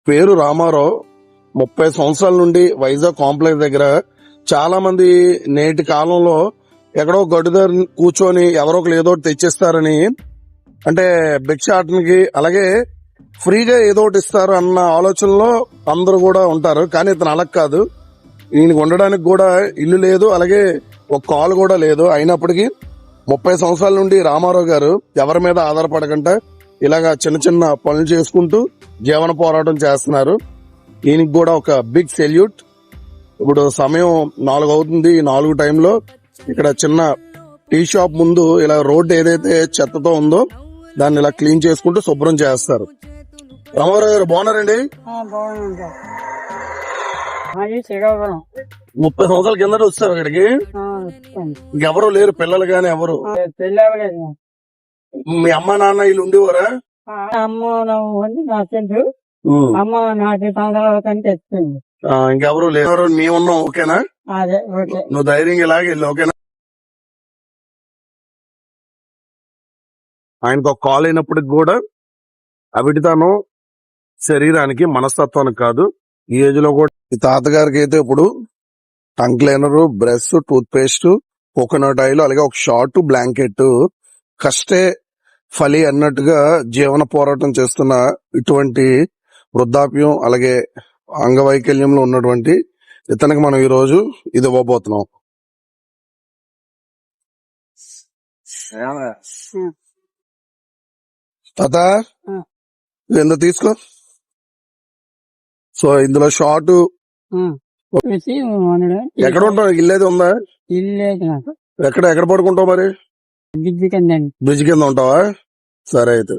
పేరు రామారావు. 30 సంవత్సరాల నుండి వైజాగ్ కాంప్లెక్స్ దగ్గర చాలా మంది నేటి కాలంలో ఎక్కడో గడుదారి కూర్చొని ఎవరో ఒకరు ఏదో ఒకటి తెచ్చిస్తారని, అంటే భిక్షాటనకి అలాగే ఫ్రీగా ఏదో ఒకటి ఇస్తారు అన్న ఆలోచనలో అందరూ కూడా ఉంటారు. కానీ ఇతను అలా కాదు. ఈయనకి ఉండడానికి కూడా ఇల్లు లేదు, అలాగే ఒక కాల్ కూడా లేదు. అయినప్పటికీ 30 సంవత్సరాల నుండి రామారావు గారు ఎవరి మీద ఆధారపడకుండా ఇలాగా చిన్న చిన్న పనులు చేసుకుంటూ జీవన పోరాటం చేస్తున్నారు. ఈయనకి కూడా ఒక బిగ్ సెల్యూట్. ఇప్పుడు సమయం 4 అవుతుంది. ఈ 4 టైంలో ఇక్కడ చిన్న టీ షాప్ ముందు ఇలా రోడ్డు ఏదైతే చెత్తతో ఉందో దాన్ని ఇలా క్లీన్ చేసుకుంటూ శుభ్రం చేస్తారు. రామారావు గారు బాగున్నారండి? 30 సంవత్సరాల కిందట వస్తారు ఇక్కడికి. ఇంకెవరు లేరు, పిల్లలు గాని ఎవరు? మీ అమ్మ నాన్న వీళ్ళు ఉండేవారా? ఇంకెవరు లేరు, మేము ఉన్నాం. ఓకేనా? నువ్వు ధైర్యంగా ఇలాగే వెళ్ళు. ఓకేనా? ఆయనకు ఒక కాల్ అయినప్పటికి కూడా అవిటితనం శరీరానికి మనస్తత్వానికి కాదు. ఈ ఏజ్ లో కూడా ఈ తాతగారికి అయితే ఇప్పుడు tongue cleaner, brush, tooth paste, coconut oil, అలాగే ఒక షార్ట్, బ్లాంకెట్, కష్టే ఫలి అన్నట్టుగా జీవన పోరాటం చేస్తున్న ఇటువంటి వృద్ధాప్యం అలాగే అంగవైకల్యంలో ఉన్నటువంటి ఇతనికి మనం ఈ రోజు ఇది ఇవ్వబోతున్నాం. తాత ఎందుకు తీసుకో. సో ఇందులో షార్ట్ ఎక్కడ ఉంటావు? ఇల్లేది ఉందా? ఎక్కడ పడుకుంటావు మరి? బ్రిడ్జ్ కింద ఉంటావా? సరే అయితే